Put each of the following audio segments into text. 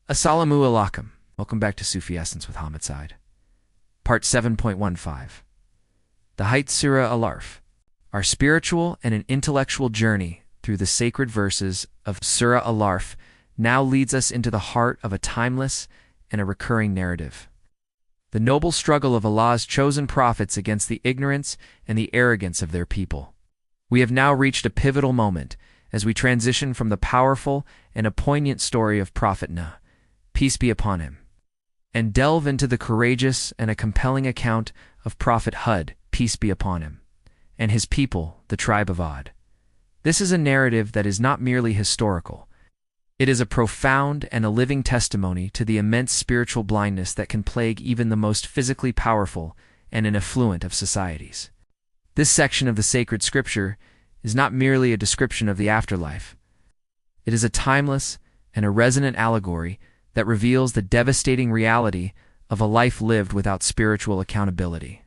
Assalamu alaikum. Welcome back to Sufi Essence with Hammad Syed. Part 7.15. The Hadith Surah Al-A'raf. Our spiritual and an intellectual journey through the sacred verses of Surah Al-A'raf now leads us into the heart of a timeless and a recurring narrative. The noble struggle of Allah's chosen prophets against the ignorance and the arrogance of their people. We have now reached a pivotal moment as we transition from the powerful and a poignant story of Prophet Nuh, peace be upon him, and delve into the courageous and a compelling account of Prophet Hud, peace be upon him, and his people, the tribe of Ad. This is a narrative that is not merely historical. It is a profound and a living testimony to the immense spiritual blindness that can plague even the most physically powerful and an affluent of societies. This section of the sacred scripture is not merely a description of the afterlife. It is a timeless and a resonant allegory that reveals the devastating reality of a life lived without spiritual accountability.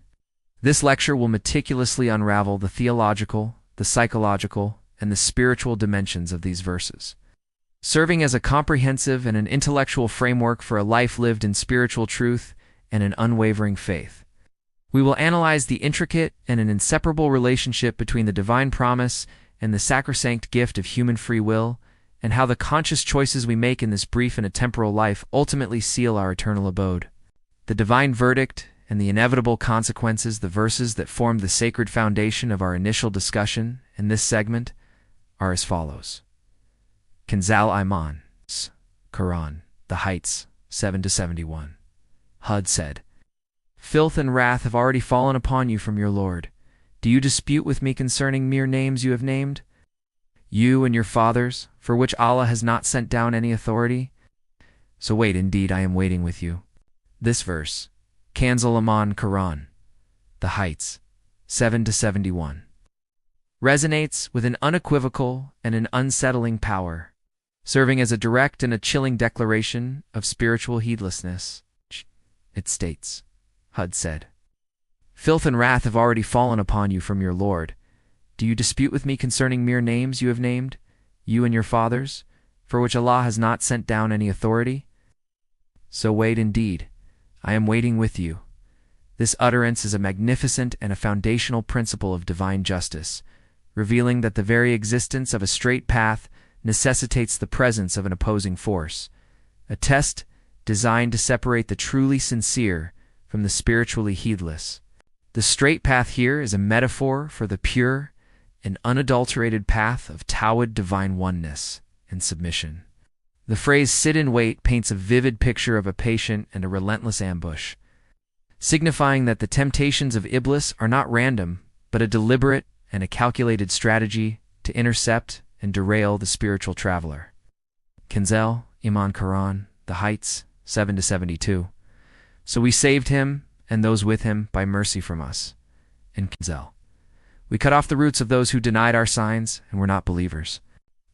This lecture will meticulously unravel the theological, the psychological, and the spiritual dimensions of these verses, serving as a comprehensive and an intellectual framework for a life lived in spiritual truth and an unwavering faith. We will analyze the intricate and an inseparable relationship between the divine promise and the sacrosanct gift of human free will, and how the conscious choices we make in this brief and a temporal life ultimately seal our eternal abode. The divine verdict and the inevitable consequences, the verses that form the sacred foundation of our initial discussion in this segment, are as follows. Kanzul Iman, Quran, the Heights, 7-71. Hud said, "Filth and wrath have already fallen upon you from your Lord. Do you dispute with me concerning mere names you have named? You and your fathers, for which Allah has not sent down any authority? So wait, indeed I am waiting with you." This verse, Kanzul Iman Quran, the Heights, 7-71, resonates with an unequivocal and an unsettling power, serving as a direct and a chilling declaration of spiritual heedlessness. It states, Hud said, "Filth and wrath have already fallen upon you from your Lord. Do you dispute with me concerning mere names you have named, you and your fathers, for which Allah has not sent down any authority? So wait, indeed, I am waiting with you." This utterance is a magnificent and a foundational principle of divine justice, revealing that the very existence of a straight path necessitates the presence of an opposing force, a test designed to separate the truly sincere from the spiritually heedless. The straight path here is a metaphor for the pure and unadulterated path of Tawhid, divine oneness and submission. The phrase "sit and wait" paints a vivid picture of a patient and a relentless ambush, signifying that the temptations of Iblis are not random, but a deliberate and a calculated strategy to intercept and derail the spiritual traveler. Kanzul Iman Quran, the Heights, 7-72. So we saved him and those with him by mercy from us. And Kanzul, we cut off the roots of those who denied our signs and were not believers.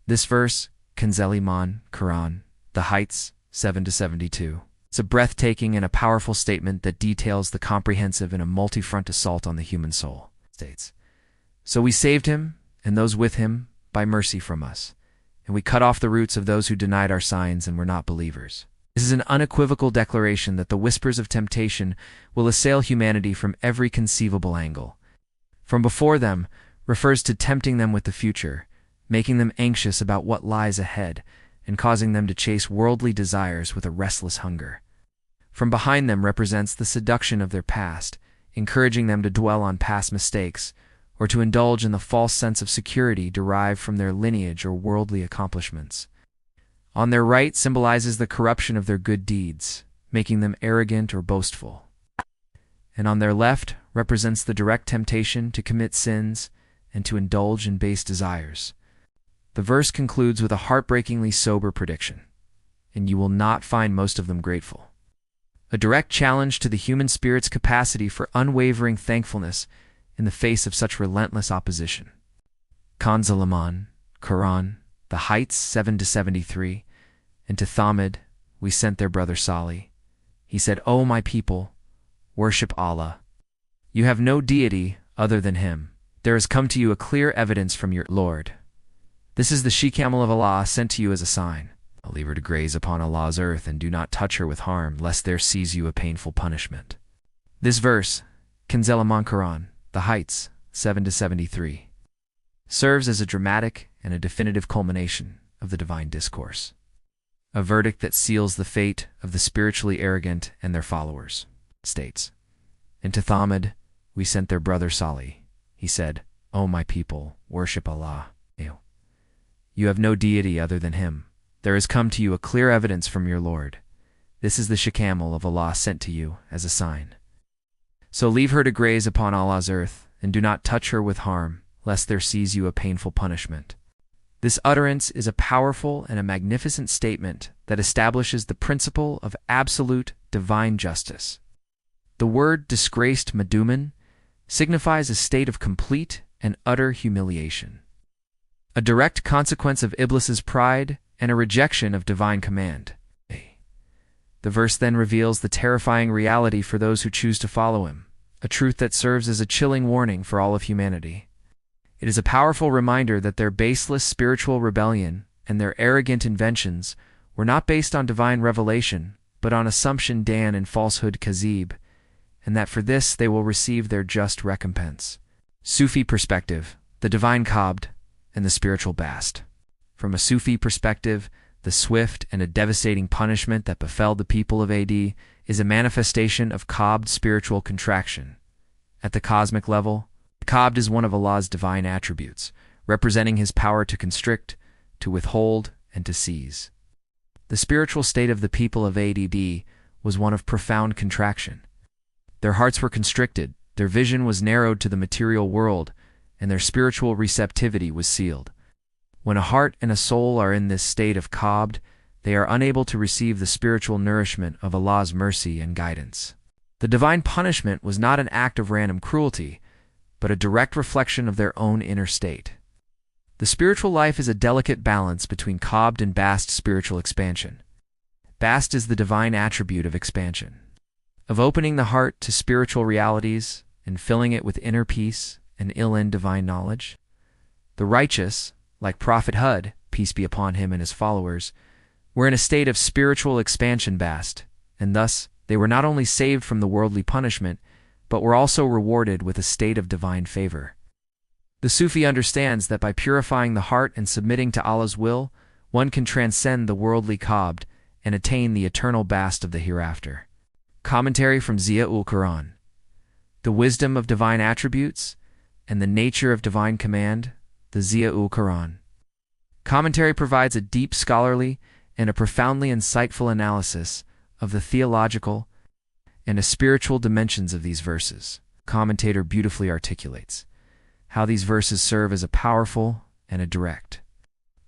This verse, Kanzul Iman Quran, the Heights, 7-72. It's a breathtaking and a powerful statement that details the comprehensive and a multi-front assault on the human soul. It states, so we saved him and those with him by mercy from us, and we cut off the roots of those who denied our signs and were not believers. This is an unequivocal declaration that the whispers of temptation will assail humanity from every conceivable angle. From before them refers to tempting them with the future, making them anxious about what lies ahead, and causing them to chase worldly desires with a restless hunger. From behind them represents the seduction of their past, encouraging them to dwell on past mistakes, or to indulge in the false sense of security derived from their lineage or worldly accomplishments. On their right symbolizes the corruption of their good deeds, making them arrogant or boastful. And on their left represents the direct temptation to commit sins and to indulge in base desires. The verse concludes with a heartbreakingly sober prediction, and you will not find most of them grateful. A direct challenge to the human spirit's capacity for unwavering thankfulness in the face of such relentless opposition. Kanzul Iman Quran, the Heights, 7-73, and to Thamud we sent their brother Salih. He said, "O my people, worship Allah. You have no deity other than Him. There has come to you a clear evidence from your Lord. This is the she-camel of Allah sent to you as a sign." I'll leave her to graze upon Allah's earth, and do not touch her with harm, lest there seize you a painful punishment. This verse, Kanzul Quran, The Heights, 7-73, serves as a dramatic and a definitive culmination of the divine discourse, a verdict that seals the fate of the spiritually arrogant and their followers. It states, "Into Hammad we sent their brother Salih. He said, 'O my people, worship Allah. You have no deity other than Him. There has come to you a clear evidence from your Lord. This is the she-camel of Allah sent to you as a sign. So leave her to graze upon Allah's earth, and do not touch her with harm, lest there seize you a painful punishment.'" This utterance is a powerful and a magnificent statement that establishes the principle of absolute divine justice. The word disgraced maduman signifies a state of complete and utter humiliation, a direct consequence of Iblis's pride and a rejection of divine command. The verse then reveals the terrifying reality for those who choose to follow him, a truth that serves as a chilling warning for all of humanity. It is a powerful reminder that their baseless spiritual rebellion and their arrogant inventions were not based on divine revelation, but on assumption dan and falsehood kazib, and that for this they will receive their just recompense. Sufi perspective, the divine qabd and the spiritual bast. From a Sufi perspective, the swift and a devastating punishment that befell the people of AD is a manifestation of qabd spiritual contraction. At the cosmic level, qabd is one of Allah's divine attributes, representing His power to constrict, to withhold, and to seize. The spiritual state of the people of AD was one of profound contraction. Their hearts were constricted, their vision was narrowed to the material world, and their spiritual receptivity was sealed. When a heart and a soul are in this state of qabd, they are unable to receive the spiritual nourishment of Allah's mercy and guidance. The divine punishment was not an act of random cruelty, but a direct reflection of their own inner state. The spiritual life is a delicate balance between qabd and bast spiritual expansion. Bast is the divine attribute of expansion, of opening the heart to spiritual realities and filling it with inner peace and ill-end divine knowledge. The righteous, like Prophet Hud, peace be upon him and his followers, were in a state of spiritual expansion bast, and thus they were not only saved from the worldly punishment, but were also rewarded with a state of divine favor. The Sufi understands that by purifying the heart and submitting to Allah's will, one can transcend the worldly qabd and attain the eternal bast of the hereafter. Commentary from Zia'ul Quran. The wisdom of divine attributes and the nature of divine command, the Zia'ul Quran. Commentary provides a deep scholarly and a profoundly insightful analysis of the theological and a spiritual dimensions of these verses. Commentator beautifully articulates how these verses serve as a powerful and a direct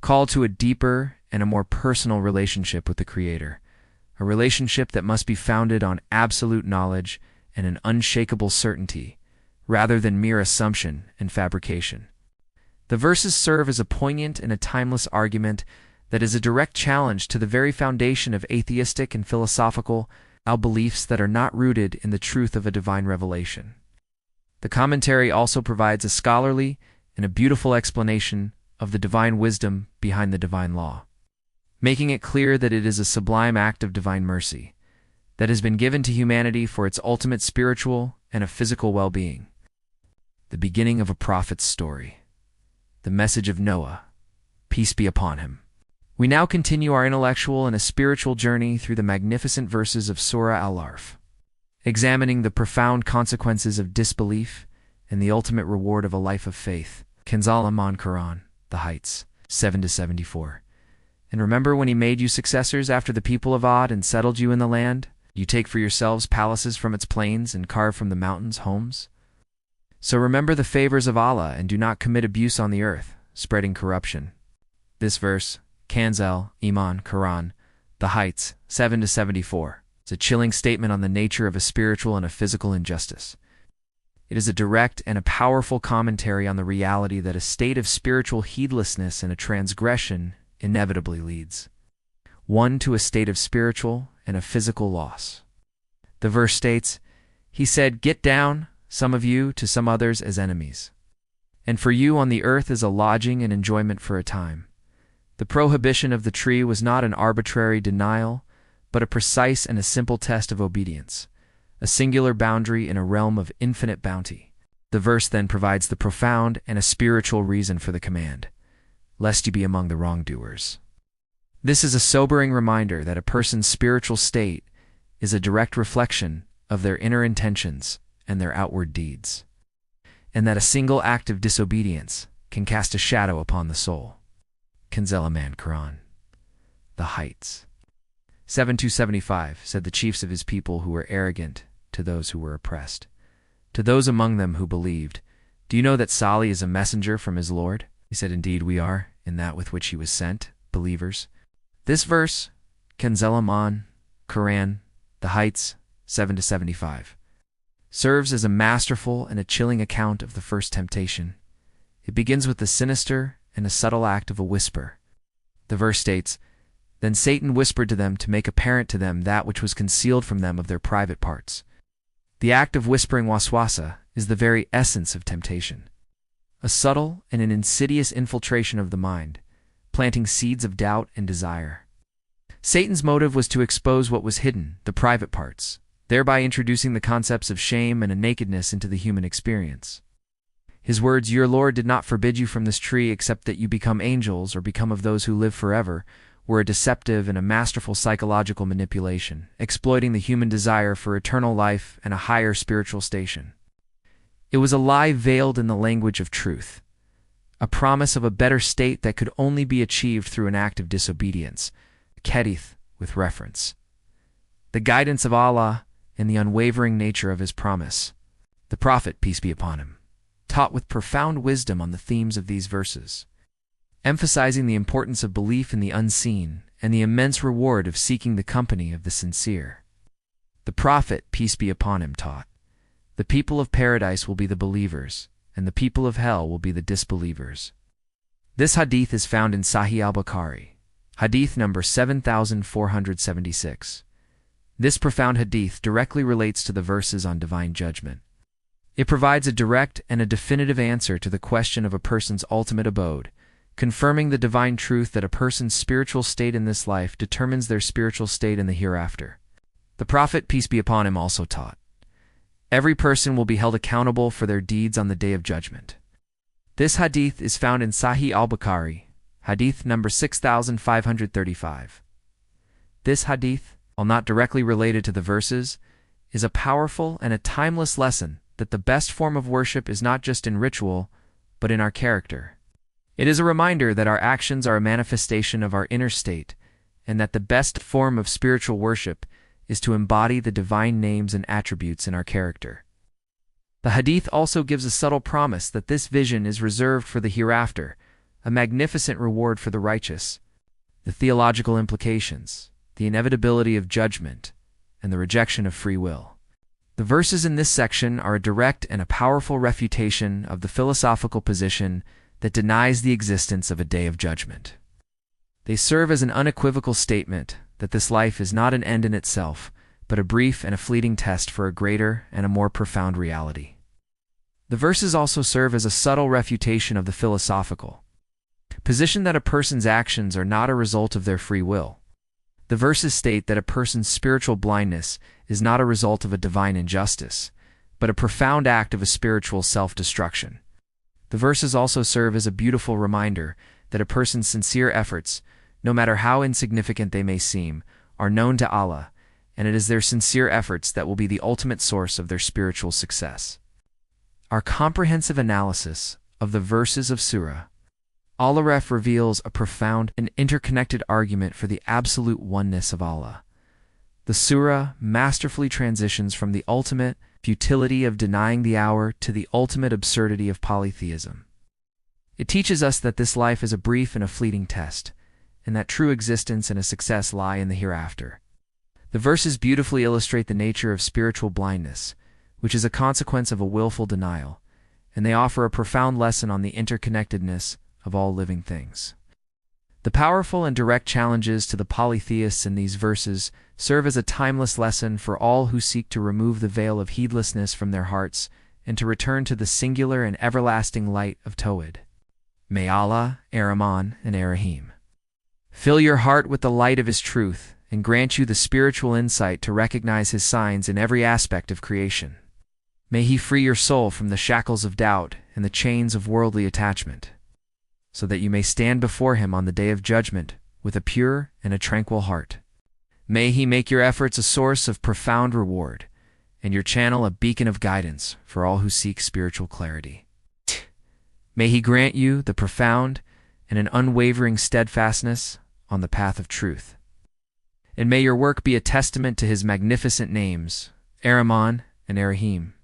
call to a deeper and a more personal relationship with the Creator, a relationship that must be founded on absolute knowledge and an unshakable certainty, rather than mere assumption and fabrication. The verses serve as a poignant and a timeless argument that is a direct challenge to the very foundation of atheistic and philosophical beliefs that are not rooted in the truth of a divine revelation. The commentary also provides a scholarly and a beautiful explanation of the divine wisdom behind the divine law, making it clear that it is a sublime act of divine mercy that has been given to humanity for its ultimate spiritual and a physical well-being. The beginning of a prophet's story. The message of Noah, peace be upon him. We now continue our intellectual and a spiritual journey through the magnificent verses of Surah Al-A'raf, examining the profound consequences of disbelief and the ultimate reward of a life of faith. Kanzul Quran, The Heights, 7-74. And remember when he made you successors after the people of Ad and settled you in the land? You take for yourselves palaces from its plains and carve from the mountains homes? So remember the favors of Allah and do not commit abuse on the earth, spreading corruption. This verse, Kanzul, Iman, Quran, The Heights, 7-74. It's a chilling statement on the nature of a spiritual and a physical injustice. It is a direct and a powerful commentary on the reality that a state of spiritual heedlessness and a transgression inevitably leads one to a state of spiritual and a physical loss. The verse states, He said, "Get down, some of you, to some others as enemies. And for you on the earth is a lodging and enjoyment for a time. The prohibition of the tree was not an arbitrary denial, but a precise and a simple test of obedience, a singular boundary in a realm of infinite bounty. The verse then provides the profound and a spiritual reason for the command, lest you be among the wrongdoers. This is a sobering reminder that a person's spiritual state is a direct reflection of their inner intentions and their outward deeds, and that a single act of disobedience can cast a shadow upon the soul. Kanzul Iman Quran. The heights. 7-75 said the chiefs of his people who were arrogant to those who were oppressed, to those among them who believed, "Do you know that Salih is a messenger from his Lord?" He said, "Indeed we are, in that with which he was sent, believers." This verse, Kanzul Iman Quran, the heights, 7-75, serves as a masterful and a chilling account of the first temptation. It begins with the sinister and a subtle act of a whisper. The verse states, "Then Satan whispered to them to make apparent to them that which was concealed from them of their private parts." The act of whispering waswasa is the very essence of temptation, a subtle and an insidious infiltration of the mind, planting seeds of doubt and desire. Satan's motive was to expose what was hidden, the private parts, thereby introducing the concepts of shame and a nakedness into the human experience. His words, "Your Lord did not forbid you from this tree except that you become angels or become of those who live forever," were a deceptive and a masterful psychological manipulation, exploiting the human desire for eternal life and a higher spiritual station. It was a lie veiled in the language of truth, a promise of a better state that could only be achieved through an act of disobedience, Hadith with reference, the guidance of Allah, and the unwavering nature of his promise. The Prophet, peace be upon him, taught with profound wisdom on the themes of these verses, emphasizing the importance of belief in the unseen and the immense reward of seeking the company of the sincere. The Prophet, peace be upon him, taught, "The people of paradise will be the believers, and the people of hell will be the disbelievers." This hadith is found in Sahih al-Bukhari, hadith number 7476. This profound hadith directly relates to the verses on divine judgment. It provides a direct and a definitive answer to the question of a person's ultimate abode, confirming the divine truth that a person's spiritual state in this life determines their spiritual state in the hereafter. The Prophet, peace be upon him, also taught, "Every person will be held accountable for their deeds on the day of judgment." This hadith is found in Sahih al-Bukhari, hadith number 6535. This hadith, while not directly related to the verses, is a powerful and a timeless lesson that the best form of worship is not just in ritual, but in our character. It is a reminder that our actions are a manifestation of our inner state, and that the best form of spiritual worship is to embody the divine names and attributes in our character. The hadith also gives a subtle promise that this vision is reserved for the hereafter, a magnificent reward for the righteous. The theological implications, the inevitability of judgment, and the rejection of free will. The verses in this section are a direct and a powerful refutation of the philosophical position that denies the existence of a day of judgment. They serve as an unequivocal statement that this life is not an end in itself, but a brief and a fleeting test for a greater and a more profound reality. The verses also serve as a subtle refutation of the philosophical position that a person's actions are not a result of their free will. The verses state that a person's spiritual blindness is not a result of a divine injustice, but a profound act of a spiritual self-destruction. The verses also serve as a beautiful reminder that a person's sincere efforts, no matter how insignificant they may seem, are known to Allah, and it is their sincere efforts that will be the ultimate source of their spiritual success. Our comprehensive analysis of the verses of Surah Al-A'raf reveals a profound and interconnected argument for the absolute oneness of Allah. The surah masterfully transitions from the ultimate futility of denying the hour to the ultimate absurdity of polytheism. It teaches us that this life is a brief and a fleeting test, and that true existence and a success lie in the hereafter. The verses beautifully illustrate the nature of spiritual blindness, which is a consequence of a willful denial, and they offer a profound lesson on the interconnectedness of all living things. The powerful and direct challenges to the polytheists in these verses serve as a timeless lesson for all who seek to remove the veil of heedlessness from their hearts and to return to the singular and everlasting light of Tawhid. May Allah, Ar-Rahman, and Ar-Rahim Fill your heart with the light of His truth and grant you the spiritual insight to recognize His signs in every aspect of creation. May He free your soul from the shackles of doubt and the chains of worldly attachment, so that you may stand before Him on the day of judgment with a pure and a tranquil heart. May He make your efforts a source of profound reward, and your channel a beacon of guidance for all who seek spiritual clarity. May He grant you the profound and an unwavering steadfastness on the path of truth. And may your work be a testament to His magnificent names, Ar-Rahman and Ar-Rahim.